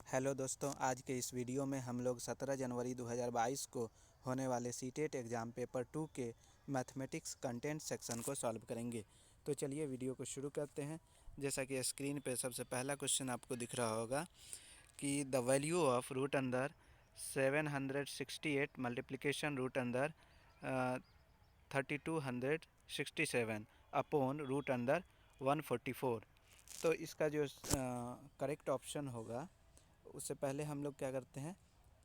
Hello दोस्तों, आज के इस वीडियो में हम लोग 17 जनवरी 2022 को होने वाले सीटेट एग्ज़ाम पेपर 2 के मैथमेटिक्स कंटेंट सेक्शन को सॉल्व करेंगे। तो चलिए वीडियो को शुरू करते हैं। जैसा कि स्क्रीन पे सबसे पहला क्वेश्चन आपको दिख रहा होगा कि the value of root under 768 multiplication root under 3267 upon root under 144। तो इसका जो करेक्ट ऑप्शन होगा, उससे पहले हम लोग क्या करते हैं,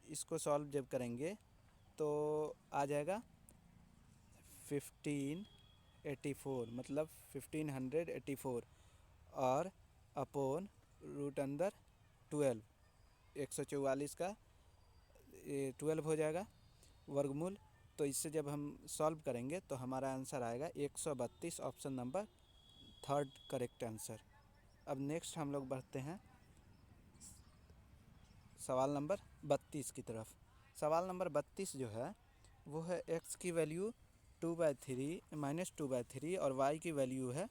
इसको सॉल्व जब करेंगे तो आ जाएगा 1584, मतलब 1584 और अपॉन रूट अंदर 12, 144 का 12 हो जाएगा वर्गमूल। तो इससे जब हम सॉल्व करेंगे तो हमारा आंसर आएगा 132, option number third correct answer. अब नेक्स्ट हम लोग बढ़ते हैं सवाल नंबर 32 की तरफ। सवाल नंबर 32 जो है वो है x की वैल्यू 2/3 -2/3 और y की वैल्यू है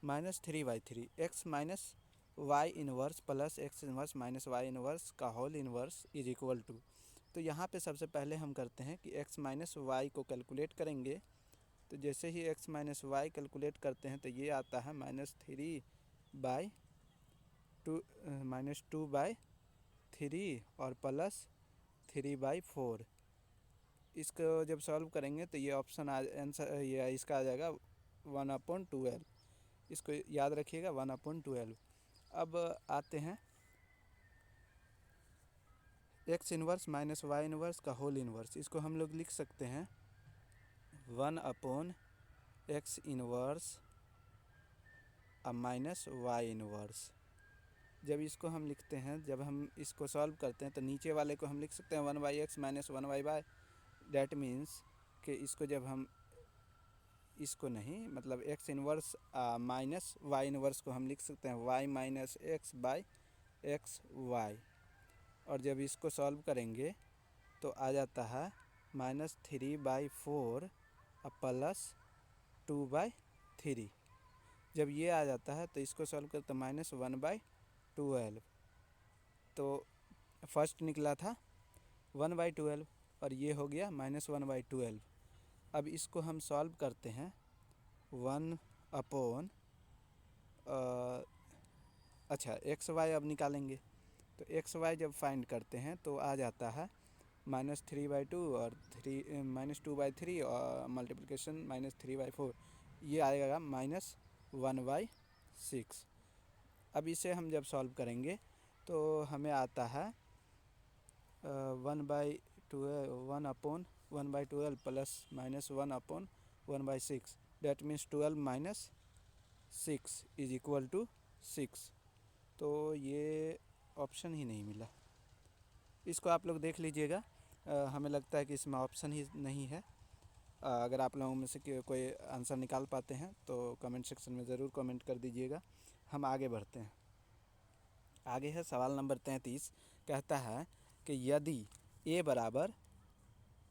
-3/3। x minus Y inverse plus X inverse minus Y inverse का whole inverse is equal to. तो यहाँ पे सबसे पहले हम करते हैं कि x माइनस वाई को कैलकुलेट करेंगे। तो जैसे ही x माइनस वाई कैलकुलेट करते हैं तो ये आता है -2/3 और प्लस 3/4। इसको जब सॉल्व करेंगे तो ये ऑप्शन आंसर ये इसका आ जाएगा 1/12। इसको याद रखिएगा 1/12। अब आते हैं X inverse minus Y inverse का होल इन्वर्स। इसको हम लोग लिख सकते हैं 1/x inverse minus Y inverse. जब इसको हम लिखते हैं, जब हम इसको सॉल्व करते हैं तो नीचे वाले को हम लिख सकते हैं 1/x minus 1/y। That means कि इसको जब हम इसको नहीं, मतलब X inverse minus Y inverse को हम लिख सकते हैं y minus X by X Y. और जब इसको सॉल्व करेंगे तो आ जाता है -3/4 प्लस 2/3। जब ये आ जाता है तो इसको सॉल्व करते -1/12। तो फर्स्ट निकला था 1/12 और ये हो गया -1/12। अब इसको हम सॉल्व करते हैं 1/, अच्छा एक्स वाई अब निकालेंगे। तो एक्स वाई जब फाइंड करते हैं तो आ जाता है -3/2 और -2/3 और मल्टीप्लिकेशन -3/4, ये आएगा -1/6। अब इसे हम जब सॉल्व करेंगे तो हमें आता है 1/12 plus -1/1/6। That means 12 minus 6 is equal to 6। तो ये ऑप्शन ही नहीं मिला। इसको आप लोग देख लीजिएगा। हमें लगता है कि इसमें ऑप्शन ही नहीं है। अगर आप लोगों में से कोई आंसर निकाल पाते हैं तो कमेंट सेक्शन में ज़रूर कमेंट कर दीजिएगा। हम आगे बढ़ते हैं। आगे है सवाल नंबर 33। कहता है कि यदि a बराबर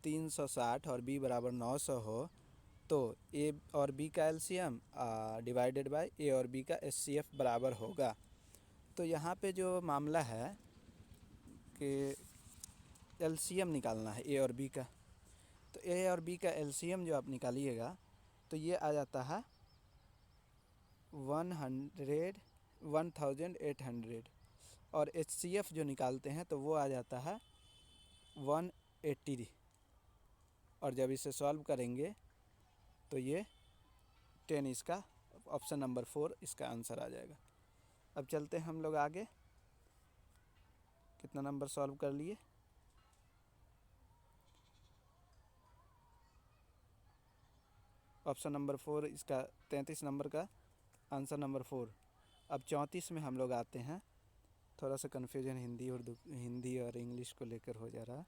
360 और b बराबर 900 हो तो a और b का एलसीएम डिवाइडेड बाय a और b का एचसीएफ बराबर होगा। तो यहाँ पे जो मामला है कि एलसीएम निकालना है a और b का। तो a और b का एलसीएम जो आप निकालिएगा तो ये आ जाता है 1800 और एचसीएफ जो निकालते हैं तो वो आ जाता है 180। और जब इसे सॉल्व करेंगे तो ये 10, इसका ऑप्शन नंबर 4 इसका आंसर आ जाएगा। अब चलते हैं हम लोग आगे। कितना नंबर सॉल्व कर लिए? ऑप्शन नंबर 4 इसका 33 नंबर का आंसर नंबर 4। अब 34 में हम लोग आते हैं। थोड़ा सा कन्फ्यूजन हिंदी और इंग्लिश को लेकर हो जा रहा।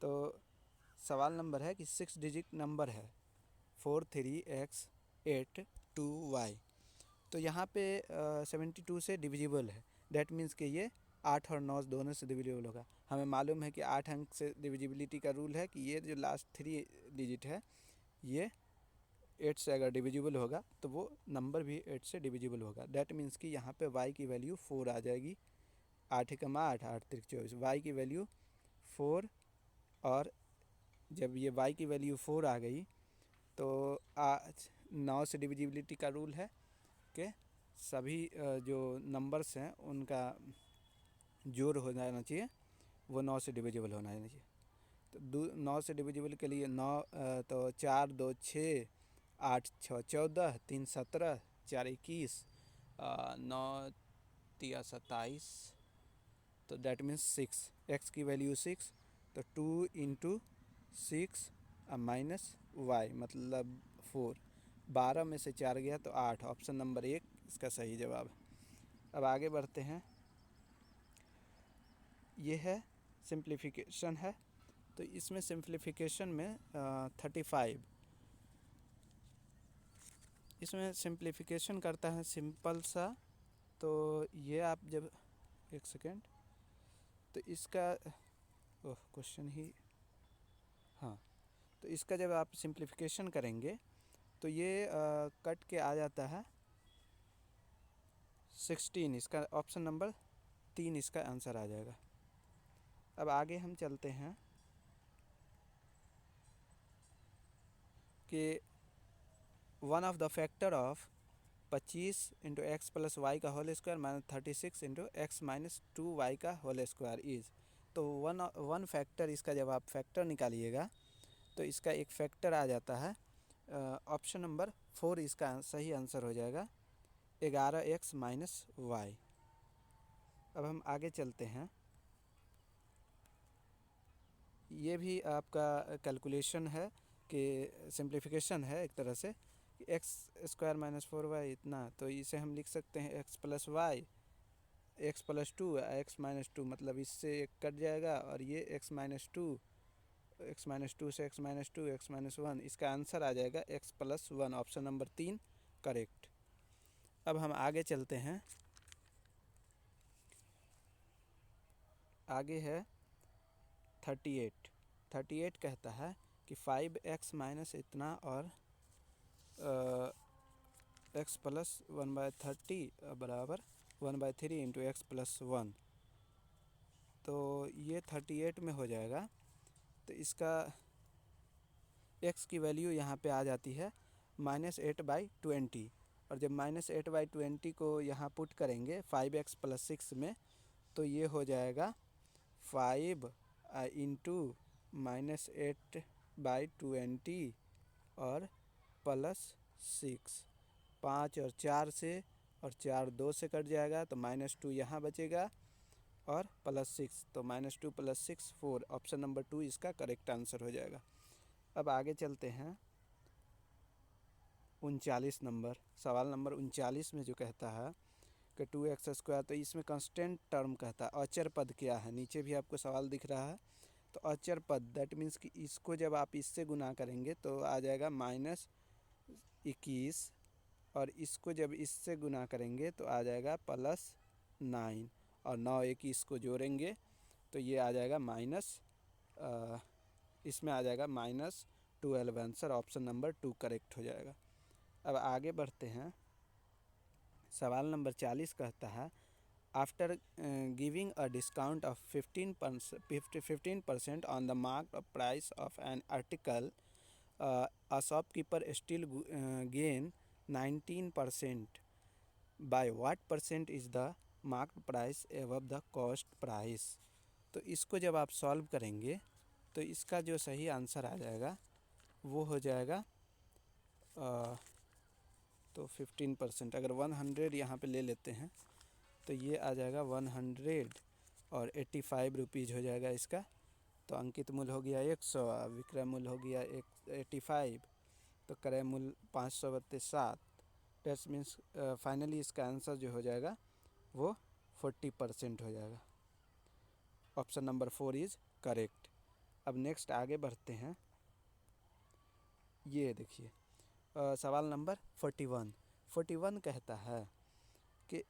तो सवाल नंबर है कि 6 डिजिट नंबर है 43x82y। तो यहाँ पे 72 से डिविजिबल है। डैट मीन्स कि ये 8 और 9 दोनों से डिविजिबल होगा। हमें मालूम है कि 8 अंक से डिविजिबिलिटी का रूल है कि ये जो लास्ट 3 डिजिट है ये 8 से अगर डिविजिबल होगा तो वो नंबर भी 8 से डिविजिबल होगा। डैट मीन्स कि यहाँ पे y की वैल्यू 4 आ जाएगी 8 एकम 8, 8 त्रिक 24, y की वैल्यू 4। और जब ये y की वैल्यू 4 आ गई तो 9 से डिविजिबिलिटी का रूल है कि सभी जो नंबर्स हैं उनका जोड़ हो जाना चाहिए, वो 9 से डिविजिबल होना चाहिए। तो 9 से डिविजिबल के लिए 9 तो 4 2 6, 8 6 14, 3 17, 4 21, 9 3 27, तो डैट मीन्स 6। एक्स की वैल्यू 6, तो 2 इंटू 6 माइनस वाई मतलब 4। 12 में से 4 गया तो 8। ऑप्शन नंबर 1 इसका सही जवाब है। अब आगे बढ़ते हैं। ये है सिंप्लीफिकेशन है, तो इसमें सिंप्लीफिकेशन में 35, इसमें सिंप्लीफिकेशन करता है सिंपल सा। तो ये आप जब एक सेकेंड, तो इसका क्वेश्चन ही, हाँ, तो इसका जब आप सिंप्लीफिकेशन करेंगे तो ये कट के आ जाता है 16। इसका ऑप्शन नंबर 3 इसका आंसर आ जाएगा। अब आगे हम चलते हैं कि one of the factor of 25 into X plus Y का whole square minus 36 into X minus 2 Y का होल स्क्वायर इज। तो वन फैक्टर, इसका जब आप फैक्टर निकालिएगा तो इसका एक फैक्टर आ जाता है, ऑप्शन नंबर 4 इसका सही आंसर हो जाएगा, 11x माइनस वाई। अब हम आगे चलते हैं। ये भी आपका कैलकुलेशन है कि सिंप्लीफिकेशन है एक तरह से, कि एक्स स्क्वायर माइनस 4y इतना, तो इसे हम लिख सकते हैं X plus Y, X plus 2, X minus 2, मतलब इससे एक कट जाएगा और ये एक्स माइनस 2, एक्स माइनस 2 से एक्स माइनस 2, एक्स माइनस 1, इसका आंसर आ जाएगा x plus 1। Option number 3 correct. अब हम आगे चलते हैं। आगे है 38। 38 कहता है कि 5x माइनस इतना और एक्स प्लस 1/30 बराबर 1/3 इंटू एक्स प्लस 1। तो ये 38 में हो जाएगा। तो इसका x की वैल्यू यहाँ पे आ जाती है -8/20, और जब -8/20 को यहाँ पुट करेंगे 5x प्लस 6 में, तो ये हो जाएगा 5 इंटू -8/20 और प्लस 6। 5 और 4 से, और 4 2 से कट जाएगा तो -2 यहाँ बचेगा और प्लस 6, तो -2 प्लस 6 4। ऑप्शन नंबर 2 इसका करेक्ट आंसर हो जाएगा। अब आगे चलते हैं 39 नंबर, सवाल नंबर 39 में जो कहता है कि 2x², तो इसमें कांस्टेंट टर्म कहता है। अचर पद क्या है, नीचे भी आपको सवाल दिख रहा है। तो अचर पद दैट मीन्स कि इसको जब आप इससे गुना करेंगे तो आ जाएगा -21, और इसको जब इससे गुना करेंगे तो आ जाएगा +9, और 9 21 को जोड़ेंगे तो ये आ जाएगा इसमें आ जाएगा -12 आंसर। ऑप्शन नंबर 2 करेक्ट हो जाएगा। अब आगे बढ़ते हैं। सवाल नंबर 40 कहता है after giving a discount of 15% on the mark price of an article, a shopkeeper still gain 19%. By what percent is the marked price above the cost price? तो इसको जब आप सॉल्व करेंगे तो इसका जो सही आंसर आ जाएगा वो हो जाएगा तो 15%। अगर 100 यहाँ पे ले लेते हैं तो ये आ जाएगा 100 और 85 रुपीज़ हो जाएगा इसका। तो अंकित मूल्य हो गया 100, विक्रय मूल्य हो गया 85, तो क्रय मूल्य 532.7। दैट्स मीन्स फाइनली इसका आंसर जो हो जाएगा वो 40% हो जाएगा। Option number 4 is correct. अब नेक्स्ट आगे बढ़ते हैं। ये देखिए सवाल नंबर 41 कहता है कि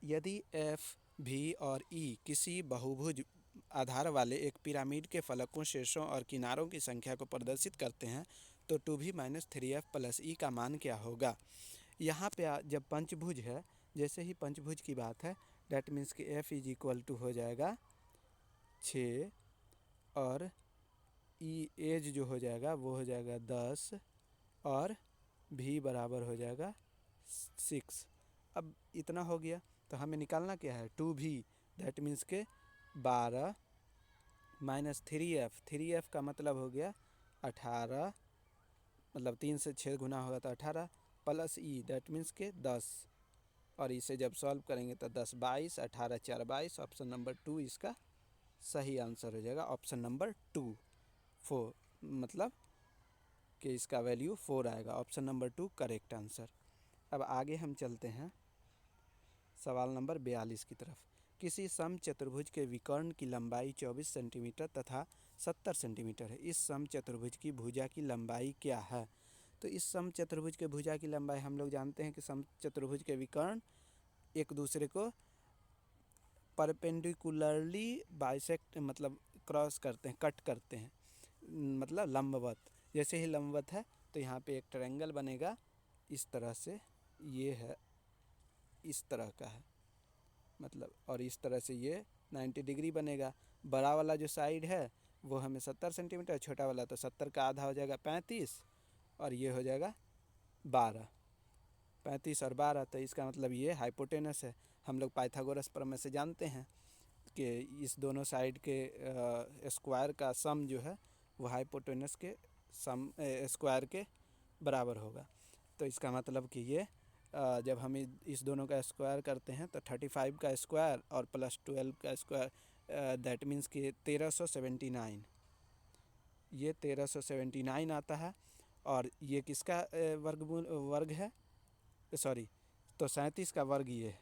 यदि f, v और e किसी बहुभुज आधार वाले एक पिरामिड के फलकों, शीर्षों और किनारों की संख्या को प्रदर्शित करते हैं तो 2v - 3f + e का मान क्या होगा। यहाँ पे जब पंचभुज है, जैसे ही पंचभुज की बात है डैट मीन्स कि एफ इज इक्वल टू हो जाएगा 6 और ई एज जो हो जाएगा वो हो जाएगा 10 और भी बराबर हो जाएगा 6। अब इतना हो गया तो हमें निकालना क्या है 2v, दैट मीन्स के 12 माइनस 3f का मतलब हो गया 18, मतलब 3 से 6 गुना होगा तो 18 प्लस ई दैट मीन्स के 10, और इसे जब सॉल्व करेंगे तो 10 22, 18 4 22, ऑप्शन नंबर 2 इसका सही आंसर हो जाएगा। ऑप्शन नंबर 2 4, मतलब कि इसका वैल्यू 4 आएगा। Option number 2 correct answer. अब आगे हम चलते हैं सवाल नंबर 42 की तरफ। किसी समचतुर्भुज के विकर्ण की लंबाई 24 सेंटीमीटर तथा 70 सेंटीमीटर है। इस समचतुर्भुज की भुजा की लंबाई क्या है? तो इस समचतुर्भुज के भुजा की लंबाई हम लोग जानते हैं कि समचतुर्भुज के विकर्ण एक दूसरे को परपेंडिकुलरली बाइसेक्ट मतलब क्रॉस करते हैं, कट करते हैं, मतलब लंबवत। जैसे ही लंबवत है तो यहाँ पे एक ट्रायंगल बनेगा इस तरह से, ये है इस तरह का है मतलब, और इस तरह से ये 90 डिग्री बनेगा। बड़ा वाला जो साइड है वो हमें 70 सेंटीमीटर, छोटा वाला तो 70 का आधा हो जाएगा 35, और ये हो जाएगा 12, 35 और 12, तो इसका मतलब ये हाइपोटेनस है। हम लोग पाइथागोरस प्रमेय से जानते हैं कि इस दोनों साइड के स्क्वायर का सम जो है वो हाइपोटेनस के सम स्क्वायर के बराबर होगा। तो इसका मतलब कि ये जब हम इस दोनों का स्क्वायर करते हैं तो 35 का स्क्वायर और प्लस 12 का स्क्वायर दैट मीन्स कि 1379, ये 1379 आता है। और ये किसका वर्ग है, सॉरी, तो 37 का वर्ग ये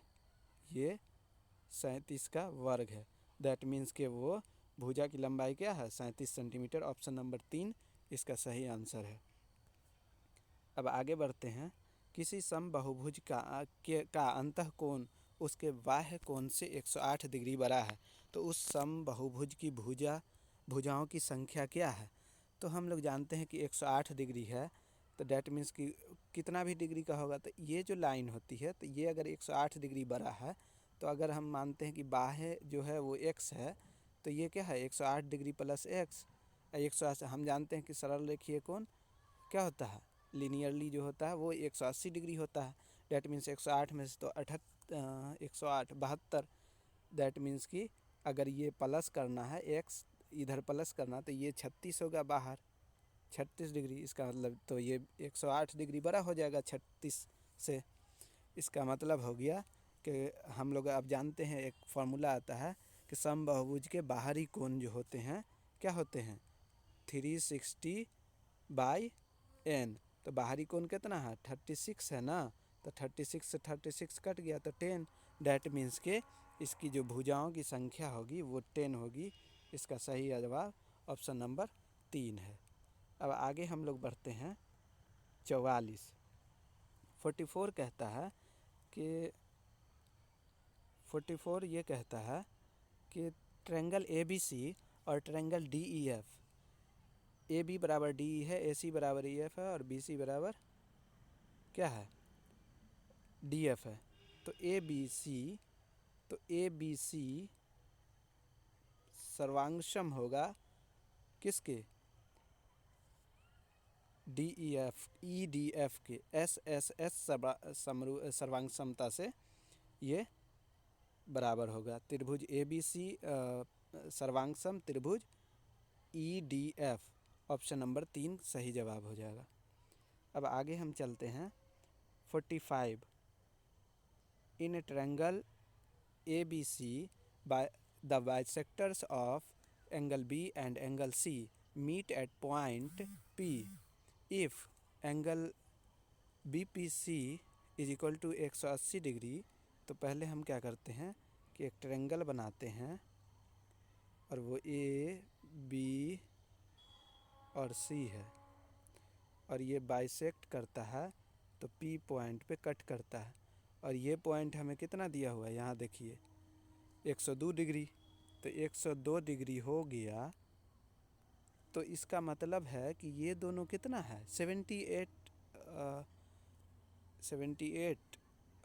37 का वर्ग है। दैट मीन्स कि वो भुजा की लंबाई क्या है 37 सेंटीमीटर। ऑप्शन नंबर 3 इसका सही आंसर है। अब आगे बढ़ते हैं। किसी समबाहुभुज का अंतःकोण उसके बाह्य कोण से 108 डिग्री बड़ा है, तो उस समबाहुभुज की भुजाओं की संख्या क्या है? तो हम लोग जानते हैं कि 108 डिग्री है, तो डैट मीन्स कि कितना भी डिग्री का होगा, तो ये जो लाइन होती है तो ये अगर 108 डिग्री बड़ा है, तो अगर हम मानते हैं कि बाह्य जो है वो x है, तो ये क्या है 108 डिग्री प्लस x। 108 हम जानते हैं कि सरल रेखीय कोण क्या होता है, लीनियरली जो होता है वो 180 डिग्री होता है। डैट मीन्स 108 में से तो 108 72, दैट मीन्स कि अगर ये प्लस करना है x इधर प्लस करना, तो ये 36 होगा बाहर, 36 डिग्री। इसका मतलब तो ये 108 डिग्री बड़ा हो जाएगा 36 से। इसका मतलब हो गया कि हम लोग अब जानते हैं एक फार्मूला आता है कि समबाहुभुज के बाहरी कोण जो होते हैं क्या होते हैं 360/n। तो बाहरी कोण कितना है 36 है ना, तो 36 से 36 कट गया तो 10। डैट मीन्स के इसकी जो भुजाओं की संख्या होगी वो 10 होगी। इसका सही जवाब ऑप्शन नंबर 3 है। अब आगे हम लोग बढ़ते हैं 44। 44 कहता है कि 44 ये कहता है कि ट्रायंगल ABC और ट्रायंगल DEF, AB बराबर DE है, AC बराबर EF है और BC बराबर क्या है DF है। तो ABC सर्वांगसम होगा किसके EDF के, SSS सर्वांगसमता से ये बराबर होगा। त्रिभुज ABC सर्वांगसम त्रिभुज EDF, ऑप्शन नंबर 3 सही जवाब हो जाएगा। अब आगे हम चलते हैं 45। In triangle ABC the bisectors of angle B and angle C meet at point P if angle BPC is equal to 180 degree. तो पहले हम क्या करते हैं कि एक ट्रायंगल बनाते हैं और वो A B और C है और ये बाइसेक्ट करता है तो P पॉइंट पे कट करता है, और ये पॉइंट हमें कितना दिया हुआ है यहाँ देखिए 102 डिग्री। तो 102 डिग्री हो गया, तो इसका मतलब है कि ये दोनों कितना है 78,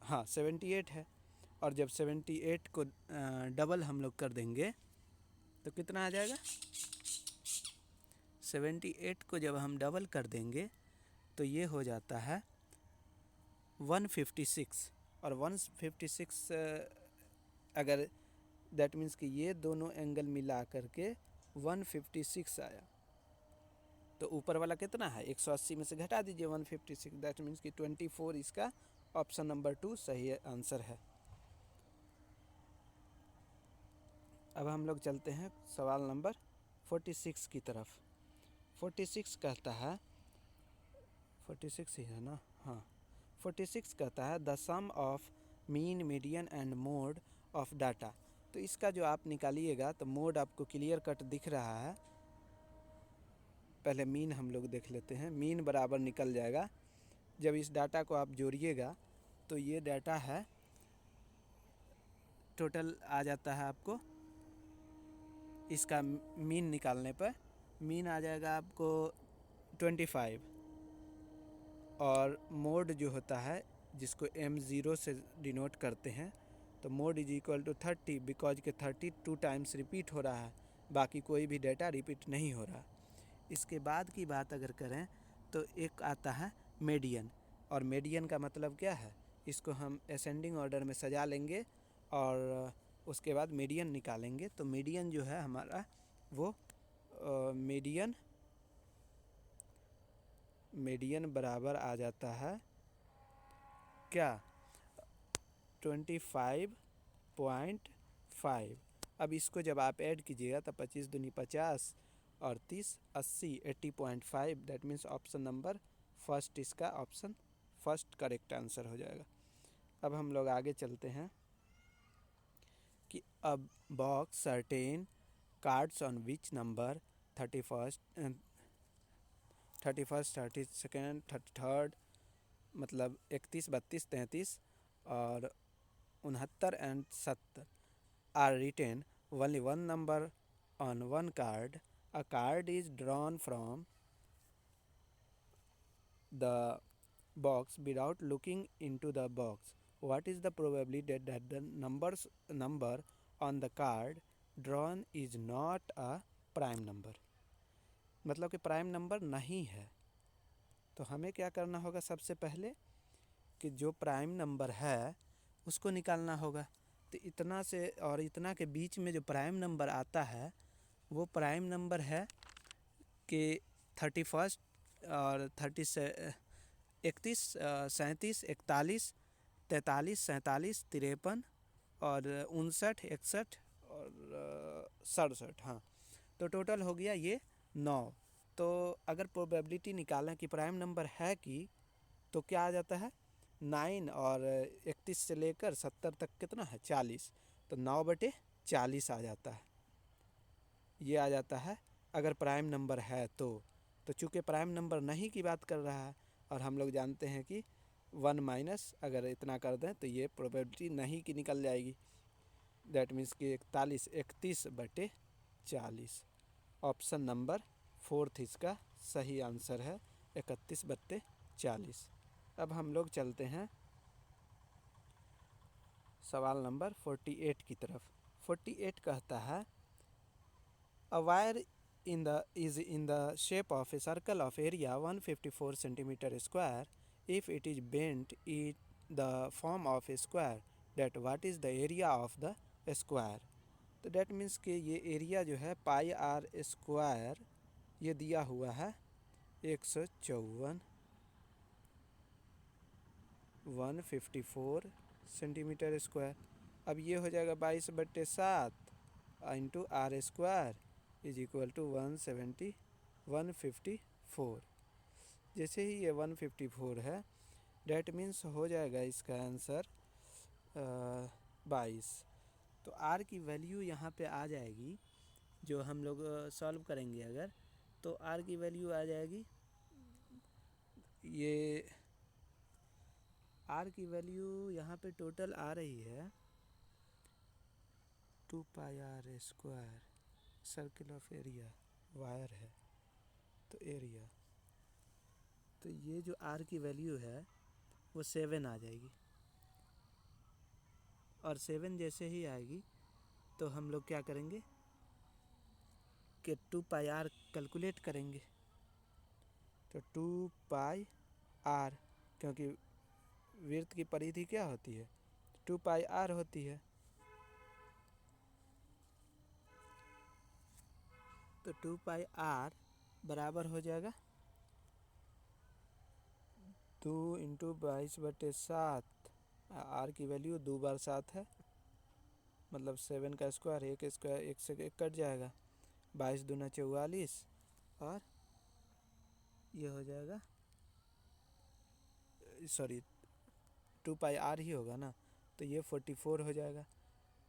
हाँ 78 है, और जब 78 को डबल हम लोग कर देंगे तो कितना आ जाएगा। 78 को जब हम डबल कर देंगे तो ये हो जाता है 156। और 156 अगर दैट मीन्स कि ये दोनों एंगल मिला करके 156 आया, तो ऊपर वाला कितना है 180 में से घटा दीजिए 156, दैट मीन्स कि 24 इसका ऑप्शन नंबर 2 सही आंसर है। अब हम लोग चलते हैं सवाल नंबर 46 की तरफ। 46 कहता है, 46 ही है ना, हाँ 46 कहता है the sum of mean median and mode of data. तो इसका जो आप निकालिएगा तो मोड आपको क्लियर कट दिख रहा है। पहले मीन हम लोग देख लेते हैं। मीन बराबर निकल जाएगा जब इस डाटा को आप जोड़िएगा तो ये डाटा है, टोटल आ जाता है आपको इसका मीन निकालने पर मीन आ जाएगा आपको 25। और मोड जो होता है जिसको M0 से डिनोट करते हैं, तो mod is equal to 30 because के 32 टाइम्स रिपीट हो रहा है, बाकी कोई भी डाटा रिपीट नहीं हो रहा। इसके बाद की बात अगर करें तो एक आता है मीडियन। और मीडियन का मतलब क्या है, इसको हम असेंडिंग ऑर्डर में सजा लेंगे और उसके बाद मीडियन निकालेंगे। तो मीडियन जो है हमारा वो मीडियन बराबर आ जाता है क्या 25.5। अब इसको जब आप ऐड कीजिएगा तो 25 दूनी 50 और 30 80 80.5, that means option number first इसका ऑप्शन फर्स्ट करेक्ट आंसर हो जाएगा। अब हम लोग आगे चलते हैं कि अब box certain cards on which number 31, 32nd, 33rd मतलब 31, 32, 33 और 69 and 70 are written only one number on one card. A card is drawn from the box without looking into the box. What is the probability that the number on the card drawn is not a prime number? मतलब कि prime number नहीं है। तो हमें क्या करना होगा, सबसे पहले कि जो प्राइम नंबर है उसको निकालना होगा। तो इतना से और इतना के बीच में जो प्राइम नंबर आता है वो प्राइम नंबर है कि 31 और 31, 37, 41, 43, 47, 53 और 59, 61 और 67, हाँ। तो टोटल हो गया ये 9। तो अगर प्रोबेबिलिटी निकालें कि प्राइम नंबर है कि, तो क्या आ जाता है 9 और 31 से लेकर 70 तक कितना है 40, तो 9/40 आ जाता है। ये आ जाता है अगर प्राइम नंबर है तो चूँकि प्राइम नंबर नहीं की बात कर रहा है और हम लोग जानते हैं कि 1 माइनस अगर इतना कर दें तो ये प्रोबेबिलिटी नहीं की निकल जाएगी, दैट मीन्स कि 41 31/40 ऑप्शन नंबर 4 इसका सही आंसर है 31/40। अब हम लोग चलते हैं सवाल नंबर 48 की तरफ। 48 कहता है A wire is in the shape of a circle of area 154 centimeter square. If it is bent in the form of a square, that what is the area of the square? तो that means कि ये area जो है पाई are square ये दिया हुआ है 154 154 centimetre square. अब ये हो जाएगा 22/7 into R square is equal to 154। जैसे ही ये 154 है डेट मीन्स हो जाएगा इसका आंसर 22। तो आर की वैल्यू यहाँ पे आ जाएगी, जो हम लोग सॉल्व करेंगे अगर, तो आर की वैल्यू आ जाएगी, ये आर की वैल्यू यहाँ पे टोटल आ रही है 2πr square, circle of area wire है तो एरिया, तो ये जो आर की वैल्यू है वो 7 आ जाएगी। और 7 जैसे ही आएगी तो हम लोग क्या करेंगे कि 2πr कैलकुलेट करेंगे। तो 2πr, क्योंकि वृत्त की परिधि क्या होती है 2πr होती है। तो 2πr बराबर हो जाएगा 2 × 22/7। आर की वैल्यू 2 बार 7 है, मतलब 7 का स्क्वायर, एक स्क्वायर एक से एक कट जाएगा, 22 दूना 44 और ये हो जाएगा, सॉरी 2πr ही होगा ना, तो ये 44 हो जाएगा।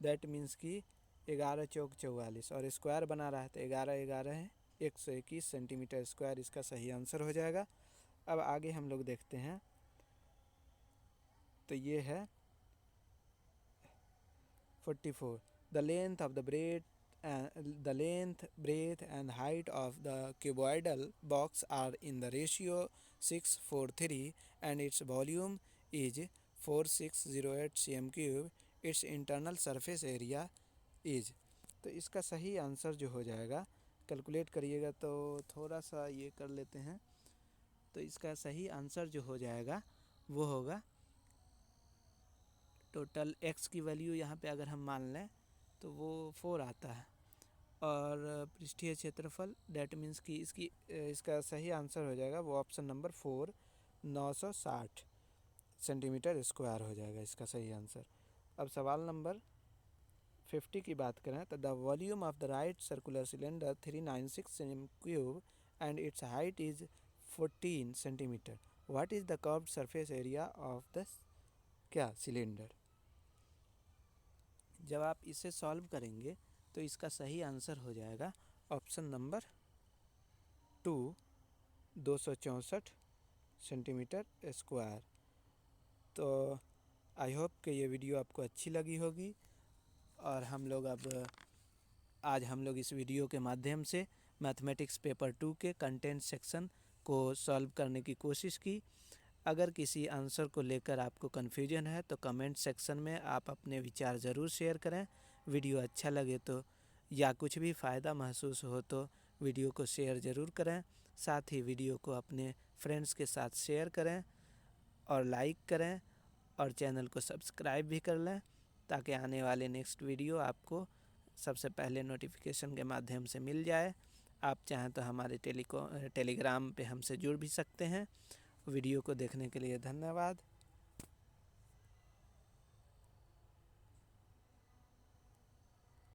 दैट मीन्स कि 11 चौक 44 और स्क्वायर बना रहा है तो 11 है 121 सेंटीमीटर स्क्वायर इसका सही आंसर हो जाएगा। अब आगे हम लोग देखते हैं, तो ये है 44। The length, breadth and height of the cuboidal box are in the ratio 6:4:3 and its volume is 4608 cm3. Its internal surface area is, तो इसका सही आंसर जो हो जाएगा, कैलकुलेट करिएगा तो थोड़ा सा ये कर लेते हैं। तो इसका सही आंसर जो हो जाएगा वो होगा, टोटल x की वैल्यू यहाँ पे अगर हम मान लें तो वो 4 आता है, और पृष्ठीय क्षेत्रफल डेट मीन्स कि इसका सही आंसर हो जाएगा वो ऑप्शन नंबर 4, 960 सेंटीमीटर स्क्वायर हो जाएगा इसका सही आंसर। अब सवाल नंबर 50 की बात करें तो the volume of the right circular cylinder 396 cm3 and it's height is 14 centimetre. What is the curved surface area of the क्या सिलेंडर। जब आप इसे सॉल्व करेंगे तो इसका सही आंसर हो जाएगा ऑप्शन नंबर 2, 264 सेंटीमीटर स्क्वायर। तो आई होप कि ये वीडियो आपको अच्छी लगी होगी, और आज हम लोग इस वीडियो के माध्यम से मैथमेटिक्स पेपर 2 के कंटेंट सेक्शन को सॉल्व करने की कोशिश की। अगर किसी आंसर को लेकर आपको कन्फ्यूजन है तो कमेंट सेक्शन में आप अपने विचार ज़रूर शेयर करें। वीडियो अच्छा लगे तो या कुछ भी फ़ायदा महसूस हो तो वीडियो को शेयर ज़रूर करें। साथ ही वीडियो को अपने फ्रेंड्स के साथ शेयर करें और लाइक करें, और चैनल को सब्सक्राइब भी कर लें ताकि आने वाले नेक्स्ट वीडियो आपको सबसे पहले नोटिफिकेशन के माध्यम से मिल जाए। आप चाहें तो हमारे टेलीग्राम पे हमसे जुड़ भी सकते हैं। वीडियो को देखने के लिए धन्यवाद।